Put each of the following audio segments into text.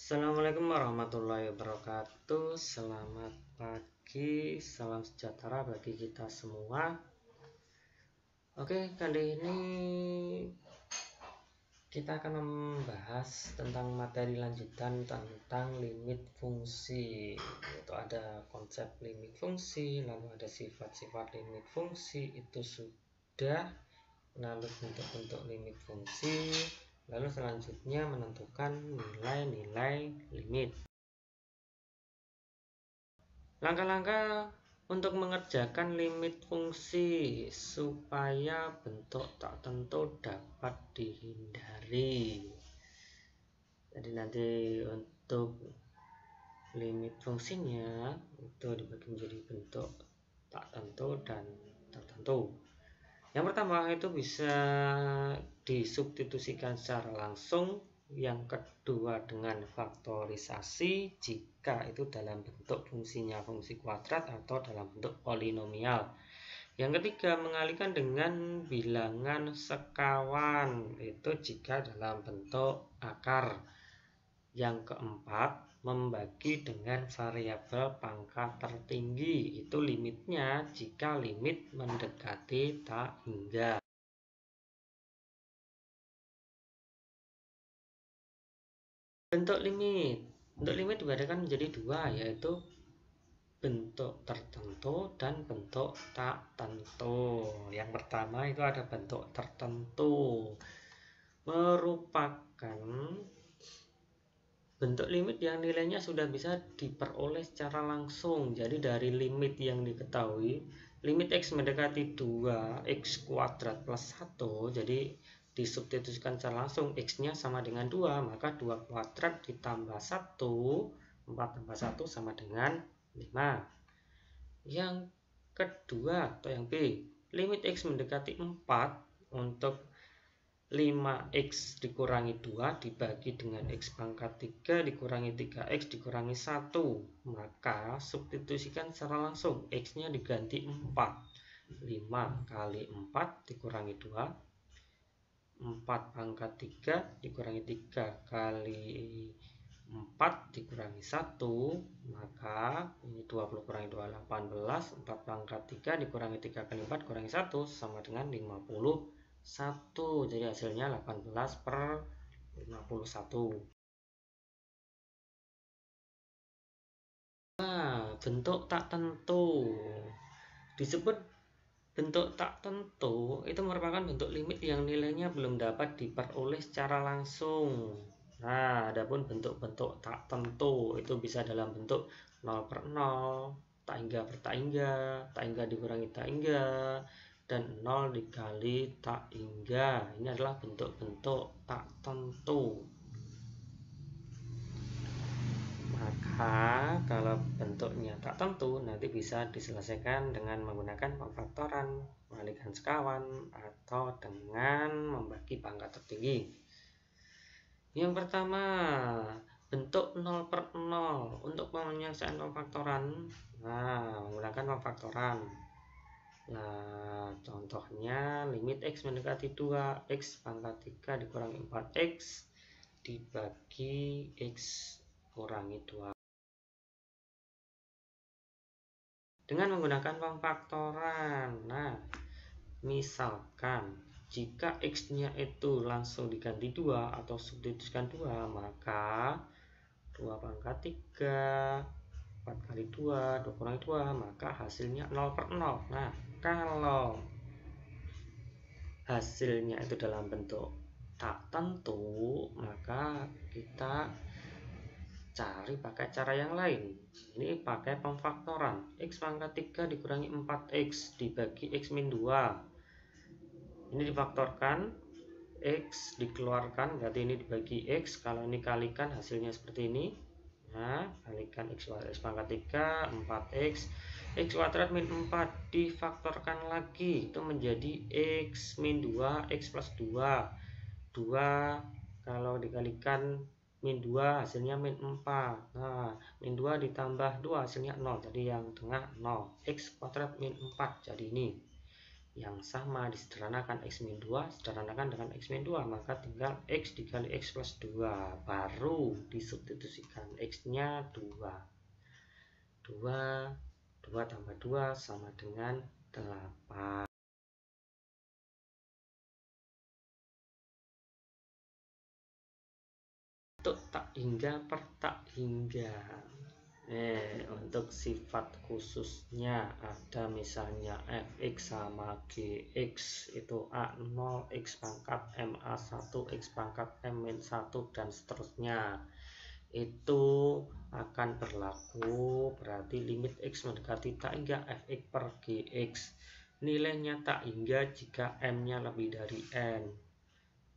Assalamualaikum warahmatullahi wabarakatuh. Selamat pagi, salam sejahtera bagi kita semua. Oke, kali ini kita akan membahas tentang materi lanjutan tentang limit fungsi. Yaitu ada konsep limit fungsi, lalu ada sifat-sifat limit fungsi, itu sudah. Lalu bentuk-bentuk limit fungsi, lalu selanjutnya menentukan nilai-nilai limit. Langkah-langkah untuk mengerjakan limit fungsi supaya bentuk tak tentu dapat dihindari. Jadi nanti untuk limit fungsinya itu dibagi menjadi bentuk tak tentu dan tertentu. Yang pertama itu bisa disubstitusikan secara langsung, yang kedua dengan faktorisasi jika itu dalam bentuk fungsinya fungsi kuadrat atau dalam bentuk polinomial. Yang ketiga mengalihkan dengan bilangan sekawan, itu jika dalam bentuk akar. Yang keempat membagi dengan variabel pangkat tertinggi, itu limitnya jika limit mendekati tak hingga. Bentuk limit dibedakan menjadi dua, yaitu bentuk tertentu dan bentuk tak tentu. Yang pertama itu ada bentuk tertentu, merupakan bentuk limit yang nilainya sudah bisa diperoleh secara langsung. Jadi dari limit yang diketahui, limit x mendekati 2 x kuadrat plus 1, jadi disubstitusikan secara langsung, x nya sama dengan 2, maka 2 kuadrat ditambah 1, 4 tambah 1 sama dengan 5. Yang kedua atau yang B, limit x mendekati 4, untuk 5x dikurangi 2 dibagi dengan x pangkat 3 dikurangi 3x dikurangi 1, maka substitusikan secara langsung, x nya diganti 4, 5 kali 4 dikurangi 2, 4 pangkat 3 dikurangi 3 kali 4 dikurangi 1, maka ini 20 kurangi 2 18, 4 pangkat 3 dikurangi 3 kali 4 kurangi 1 sama dengan 51. Jadi hasilnya 18/51. Nah, bentuk tak tentu disebut bentuk tak tentu, itu merupakan bentuk limit yang nilainya belum dapat diperoleh secara langsung. Nah, adapun bentuk-bentuk tak tentu itu bisa dalam bentuk 0/0, tak hingga per tak hingga dikurangi tak hingga, dan 0 dikali tak hingga. Ini adalah bentuk-bentuk tak tentu. Maka kalau bentuknya tak tentu nanti bisa diselesaikan dengan menggunakan pemfaktoran, mengalihkan sekawan, atau dengan membagi pangkat tertinggi. Yang pertama, bentuk 0/0 untuk penyelesaian pemfaktoran. Nah, menggunakan pemfaktoran. Nah, contohnya limit x mendekati 2, x pangkat 3 dikurangi 4x dibagi x kurangi 2. Dengan menggunakan pemfaktoran. Nah, misalkan jika x-nya itu langsung diganti 2 atau substitusikan 2, maka 2 pangkat 3 4 kali 2 kurangi 2, maka hasilnya 0/0. Nah, kalau hasilnya itu dalam bentuk tak tentu, maka kita cari pakai cara yang lain. Ini pakai pemfaktoran. X pangkat 3 dikurangi 4x dibagi x min 2. Ini difaktorkan, x dikeluarkan, berarti ini dibagi x. Kalau ini kalikan hasilnya seperti ini. Nah, kalikan x pangkat 3 4x, x kuadrat min 4 difaktorkan lagi, itu menjadi x min 2 x plus 2. 2 kalau dikalikan min 2 hasilnya min 4. Nah, min 2 ditambah 2 hasilnya 0, jadi yang tengah 0. X kuadrat min 4 jadi ini. yang sama disederhanakan X-2, sederhanakan dengan X-2, maka tinggal X dikali X plus 2, baru disubstitusikan X-nya 2. 2 tambah 2 sama dengan 8. Untuk tak hingga per tak hingga. Untuk sifat khususnya ada misalnya fx sama gx itu a0 x pangkat ma1 x pangkat m-1 dan seterusnya, itu akan berlaku berarti limit x mendekati tak hingga fx per gx nilainya tak hingga jika m-nya lebih dari n.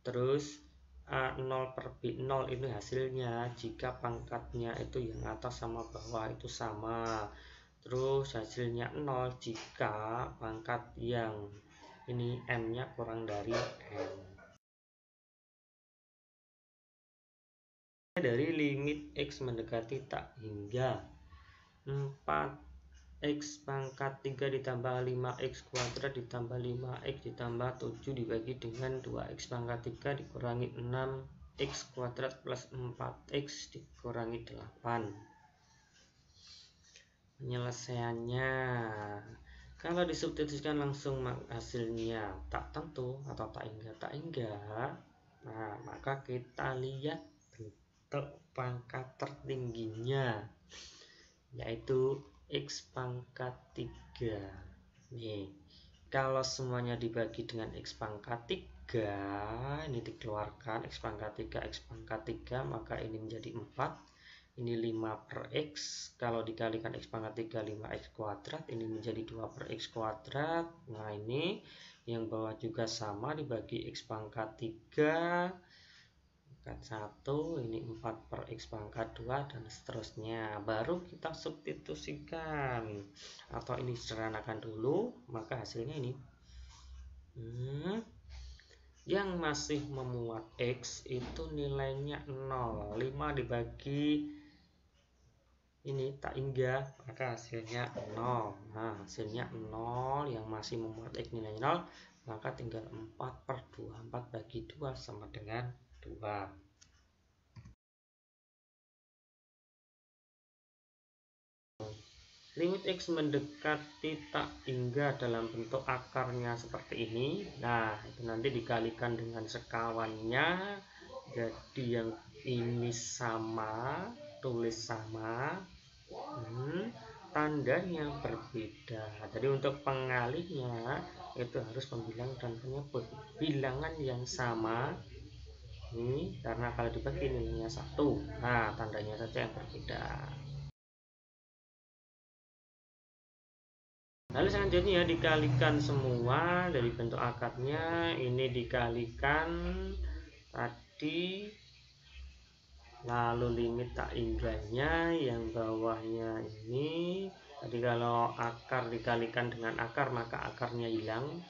Terus A0 per B0 ini hasilnya jika pangkatnya itu yang atas sama bawah itu sama. Terus hasilnya 0 jika pangkat yang ini M-nya kurang dari N. Dari limit X mendekati tak hingga 4x pangkat 3 ditambah 5x kuadrat ditambah 5x ditambah 7 dibagi dengan 2x pangkat 3 dikurangi 6x kuadrat plus 4x dikurangi 8. Penyelesaiannya kalau disubstitusikan langsung hasilnya tak tentu atau tak hingga. Nah, maka kita lihat bentuk pangkat tertingginya, yaitu X pangkat 3. Nih, kalau semuanya dibagi dengan X pangkat 3, ini dikeluarkan X pangkat 3, X pangkat 3, maka ini menjadi 4. Ini 5 per X, kalau dikalikan X pangkat 3, 5X kuadrat, ini menjadi 2 per X kuadrat. Nah, ini yang bawah juga sama, dibagi X pangkat 3, 1, ini 4 per X pangkat 2 dan seterusnya, baru kita substitusikan atau ini sederhanakan dulu, maka hasilnya ini yang masih memuat X itu nilainya 0. 5 dibagi ini tak hingga, maka hasilnya 0. Nah, hasilnya 0 yang masih memuat X nilainya 0, maka tinggal 4 per 2, 4 bagi 2 sama dengan 2. Limit X mendekati tak hingga dalam bentuk akarnya seperti ini. Nah, itu nanti dikalikan dengan sekawannya, jadi yang ini sama, tulis sama, tandanya berbeda. Jadi untuk pengalihnya itu harus pembilang dan penyebut bilangan yang sama. Ini karena kalau dibagi nilainya 1. Nah, tandanya saja yang berbeda. Lalu selanjutnya dikalikan semua dari bentuk akarnya, ini dikalikan tadi, lalu limit tak hingganya yang bawahnya ini. Tadi kalau akar dikalikan dengan akar maka akarnya hilang,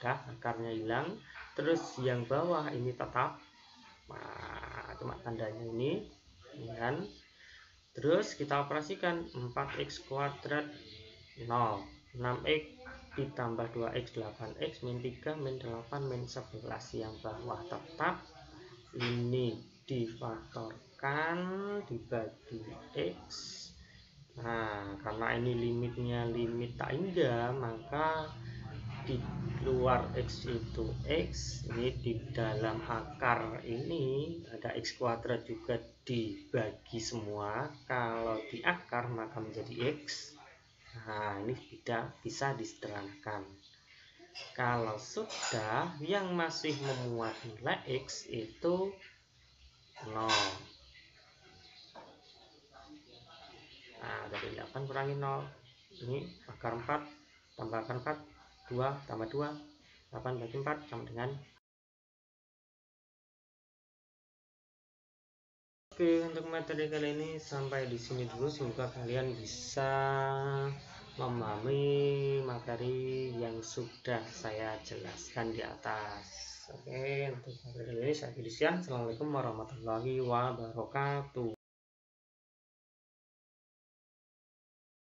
akarnya hilang. Terus yang bawah ini tetap, nah, cuma tandanya ini kan. Terus kita operasikan 4x kuadrat 0, 6x ditambah 2x 8x min 3 min 8 min 11, yang bawah tetap, ini difaktorkan dibagi x. Nah, karena ini limitnya limit tak hingga, maka di luar X itu X, ini di dalam akar ini ada X kuadrat juga dibagi semua, kalau di akar maka menjadi X. Nah, ini bisa disederhanakan. Kalau sudah yang masih memuat nilai X itu 0. Nah, dari 8 kurangi 0, ini akar 4 tambah akar 4, 2 tambah 2, 8 bagi 4 sama dengan. Oke, untuk materi kali ini sampai di sini dulu. Semoga kalian bisa memahami materi yang sudah saya jelaskan di atas. Oke, untuk materi kali ini saya Christian. Assalamualaikum warahmatullahi wabarakatuh.